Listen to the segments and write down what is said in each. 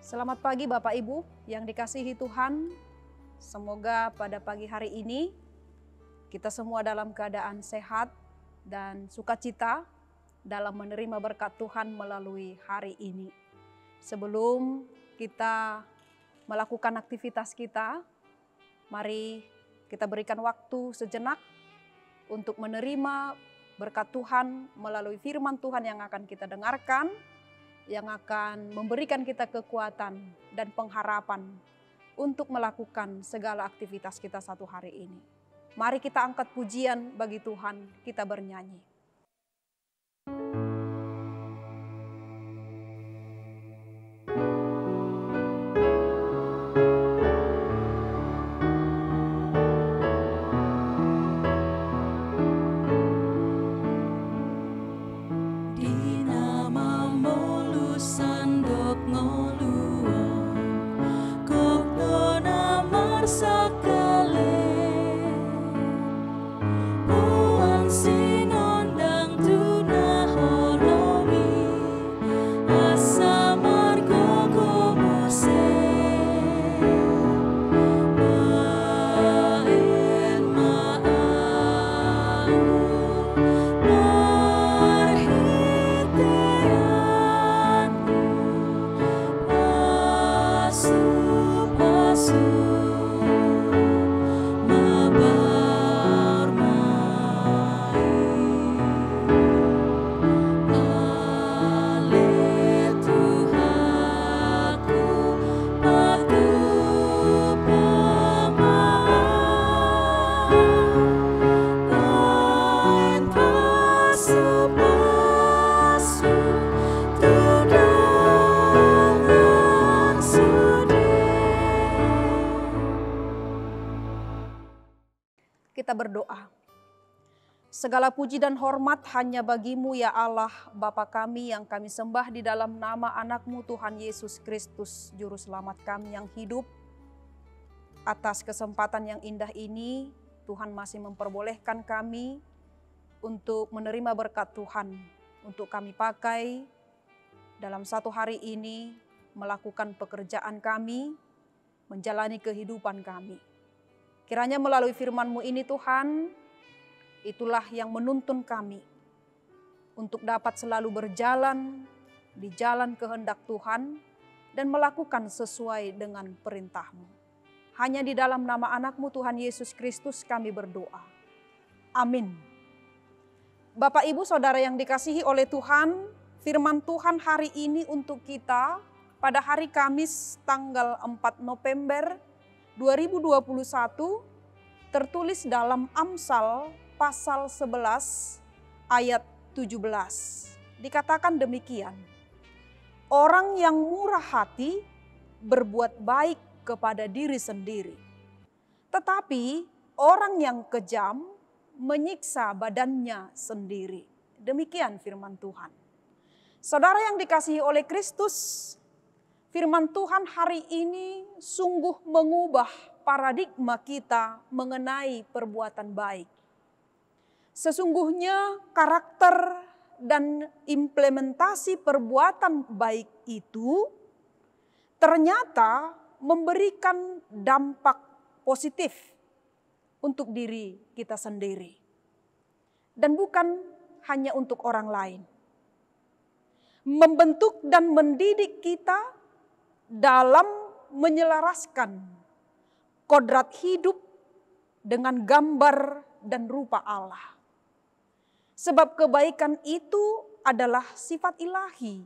Selamat pagi Bapak Ibu yang dikasihi Tuhan. Semoga pada pagi hari ini kita semua dalam keadaan sehat dan sukacita dalam menerima berkat Tuhan melalui hari ini. Sebelum kita melakukan aktivitas kita, mari kita berikan waktu sejenak untuk menerima berkat Tuhan melalui firman Tuhan yang akan kita dengarkan, yang akan memberikan kita kekuatan dan pengharapan untuk melakukan segala aktivitas kita satu hari ini. Mari kita angkat pujian bagi Tuhan, kita bernyanyi. Kita berdoa. Segala puji dan hormat hanya bagi-Mu ya Allah, Bapa kami yang kami sembah di dalam nama anak-Mu Tuhan Yesus Kristus, Juru Selamat kami yang hidup. Atas kesempatan yang indah ini, Tuhan masih memperbolehkan kami untuk menerima berkat Tuhan, untuk kami pakai dalam satu hari ini, melakukan pekerjaan kami, menjalani kehidupan kami. Kiranya melalui firman-Mu ini Tuhan, itulah yang menuntun kami untuk dapat selalu berjalan di jalan kehendak Tuhan dan melakukan sesuai dengan perintah-Mu. Hanya di dalam nama anak-Mu Tuhan Yesus Kristus kami berdoa. Amin. Bapak Ibu Saudara yang dikasihi oleh Tuhan, firman Tuhan hari ini untuk kita pada hari Kamis tanggal 4 November 2021 tertulis dalam Amsal pasal 11 ayat 17. Dikatakan demikian, orang yang murah hati berbuat baik kepada diri sendiri, tetapi orang yang kejam menyiksa badannya sendiri. Demikian firman Tuhan. Saudara yang dikasihi oleh Kristus, firman Tuhan hari ini sungguh mengubah paradigma kita mengenai perbuatan baik. Sesungguhnya karakter dan implementasi perbuatan baik itu ternyata memberikan dampak positif untuk diri kita sendiri. Dan bukan hanya untuk orang lain. Membentuk dan mendidik kita dalam menyelaraskan kodrat hidup dengan gambar dan rupa Allah. Sebab kebaikan itu adalah sifat ilahi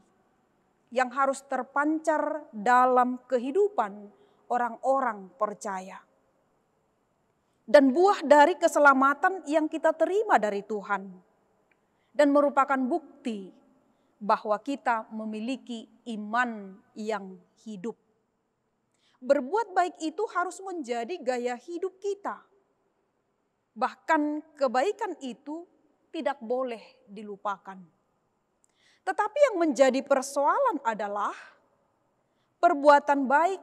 yang harus terpancar dalam kehidupan orang-orang percaya. Dan buah dari keselamatan yang kita terima dari Tuhan. Dan merupakan bukti bahwa kita memiliki iman yang hidup. Berbuat baik itu harus menjadi gaya hidup kita. Bahkan kebaikan itu tidak boleh dilupakan. Tetapi yang menjadi persoalan adalah perbuatan baik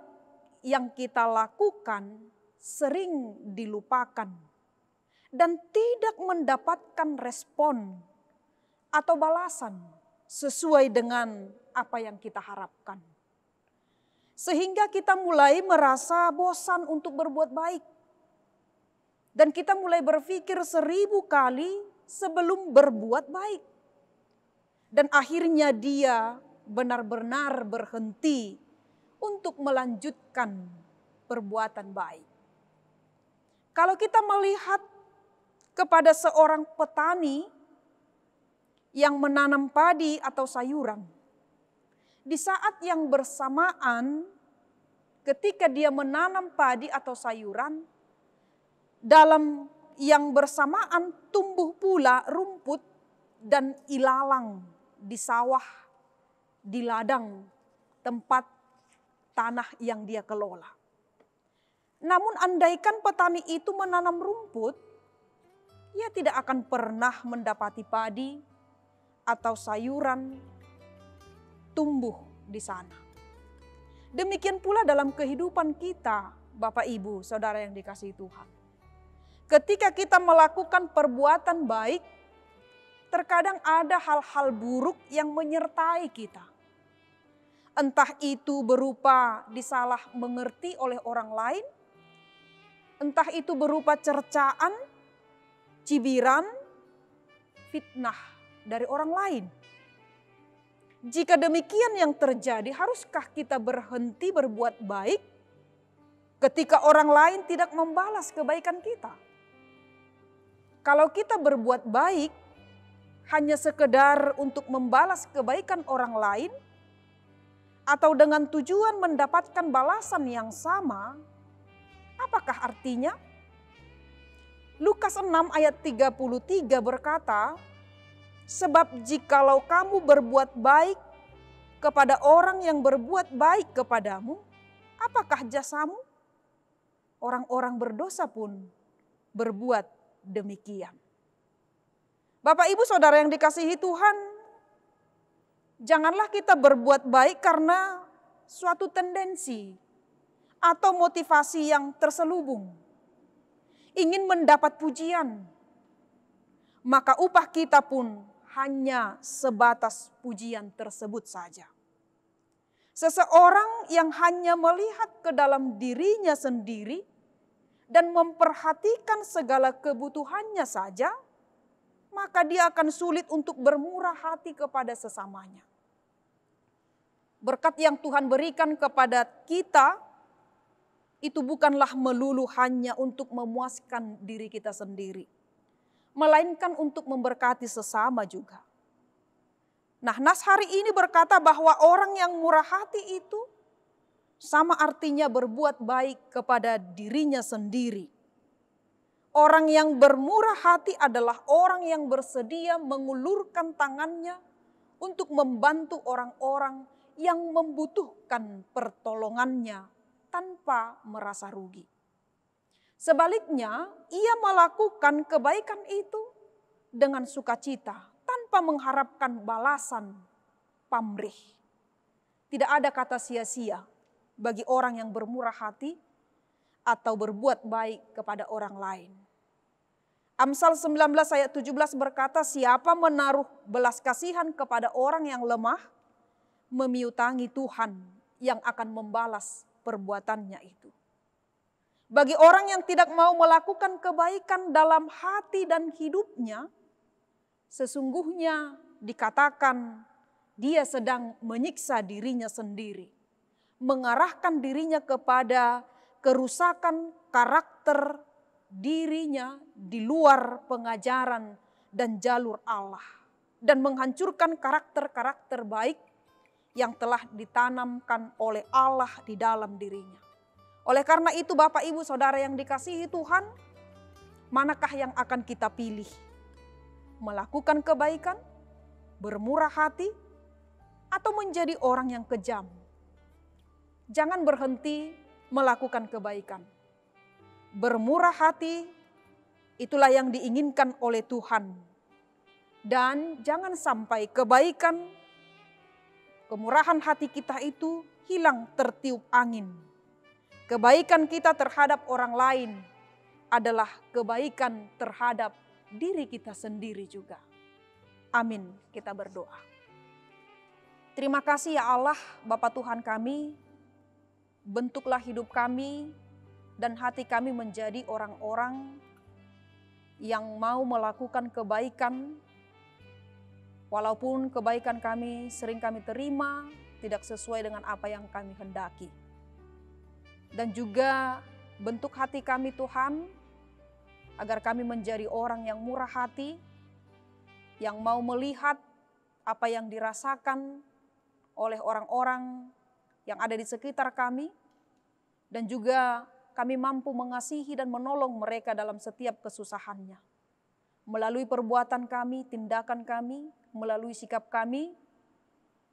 yang kita lakukan sering dilupakan dan tidak mendapatkan respon atau balasan sesuai dengan apa yang kita harapkan. Sehingga kita mulai merasa bosan untuk berbuat baik. Dan kita mulai berpikir 1000 kali sebelum berbuat baik. Dan akhirnya dia benar-benar berhenti untuk melanjutkan perbuatan baik. Kalau kita melihat kepada seorang petani yang menanam padi atau sayuran, di saat yang bersamaan ketika dia menanam padi atau sayuran, dalam yang bersamaan tumbuh pula rumput dan ilalang di sawah, di ladang tempat tanah yang dia kelola. Namun andaikan petani itu menanam rumput, ia tidak akan pernah mendapati padi atau sayuran tumbuh di sana. Demikian pula dalam kehidupan kita, Bapak Ibu, Saudara yang dikasihi Tuhan. Ketika kita melakukan perbuatan baik, terkadang ada hal-hal buruk yang menyertai kita. Entah itu berupa disalah mengerti oleh orang lain, entah itu berupa cercaan, cibiran, fitnah dari orang lain. Jika demikian yang terjadi, haruskah kita berhenti berbuat baik ketika orang lain tidak membalas kebaikan kita? Kalau kita berbuat baik hanya sekedar untuk membalas kebaikan orang lain atau dengan tujuan mendapatkan balasan yang sama, apakah artinya? Lukas 6 ayat 33 berkata, sebab jikalau kamu berbuat baik kepada orang yang berbuat baik kepadamu, apakah jasamu? Orang-orang berdosa pun berbuat demikian. Bapak Ibu Saudara yang dikasihi Tuhan, janganlah kita berbuat baik karena suatu tendensi atau motivasi yang terselubung. Ingin mendapat pujian, maka upah kita pun hanya sebatas pujian tersebut saja. Seseorang yang hanya melihat ke dalam dirinya sendiri dan memperhatikan segala kebutuhannya saja, maka dia akan sulit untuk bermurah hati kepada sesamanya. Berkat yang Tuhan berikan kepada kita, itu bukanlah melulu hanya untuk memuaskan diri kita sendiri, melainkan untuk memberkati sesama juga. Nah, nas hari ini berkata bahwa orang yang murah hati itu sama artinya berbuat baik kepada dirinya sendiri. Orang yang bermurah hati adalah orang yang bersedia mengulurkan tangannya untuk membantu orang-orang yang membutuhkan pertolongannya tanpa merasa rugi. Sebaliknya, ia melakukan kebaikan itu dengan sukacita tanpa mengharapkan balasan pamrih. Tidak ada kata sia-sia bagi orang yang bermurah hati atau berbuat baik kepada orang lain. Amsal 19 ayat 17 berkata, siapa menaruh belas kasihan kepada orang yang lemah, memiutangi Tuhan yang akan membalas perbuatannya itu. Bagi orang yang tidak mau melakukan kebaikan dalam hati dan hidupnya, sesungguhnya dikatakan dia sedang menyiksa dirinya sendiri, mengarahkan dirinya kepada kerusakan karakter dirinya di luar pengajaran dan jalur Allah, dan menghancurkan karakter-karakter baik yang telah ditanamkan oleh Allah di dalam dirinya. Oleh karena itu Bapak Ibu Saudara yang dikasihi Tuhan, manakah yang akan kita pilih? Melakukan kebaikan, bermurah hati, atau menjadi orang yang kejam? Jangan berhenti melakukan kebaikan. Bermurah hati, itulah yang diinginkan oleh Tuhan. Dan jangan sampai kebaikan, kemurahan hati kita itu hilang tertiup angin. Kebaikan kita terhadap orang lain adalah kebaikan terhadap diri kita sendiri juga. Amin, kita berdoa. Terima kasih ya Allah, Bapa Tuhan kami. bentuklah hidup kami dan hati kami menjadi orang-orang yang mau melakukan kebaikan, walaupun kebaikan kami sering kami terima tidak sesuai dengan apa yang kami hendaki. Dan juga bentuk hati kami Tuhan, agar kami menjadi orang yang murah hati, yang mau melihat apa yang dirasakan oleh orang-orang yang ada di sekitar kami, dan juga kami mampu mengasihi dan menolong mereka dalam setiap kesusahannya. Melalui perbuatan kami, tindakan kami, melalui sikap kami,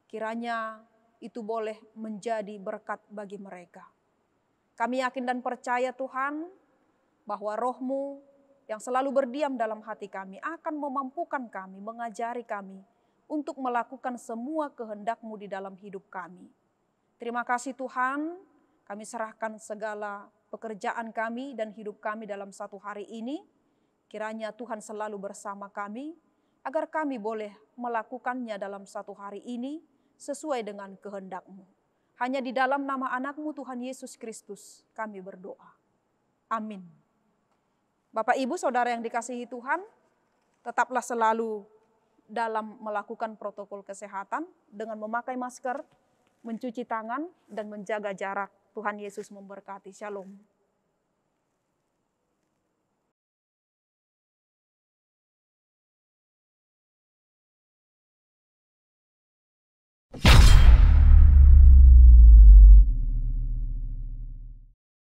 kiranya itu boleh menjadi berkat bagi mereka. Kami yakin dan percaya Tuhan, bahwa Roh-Mu yang selalu berdiam dalam hati kami akan memampukan kami, mengajari kami untuk melakukan semua kehendak-Mu di dalam hidup kami. Terima kasih Tuhan, kami serahkan segala pekerjaan kami dan hidup kami dalam satu hari ini. Kiranya Tuhan selalu bersama kami, agar kami boleh melakukannya dalam satu hari ini sesuai dengan kehendak-Mu. Hanya di dalam nama anak-Mu Tuhan Yesus Kristus kami berdoa. Amin. Bapak Ibu Saudara yang dikasihi Tuhan, tetaplah selalu dalam melakukan protokol kesehatan dengan memakai masker, mencuci tangan, dan menjaga jarak. Tuhan Yesus memberkati. Shalom.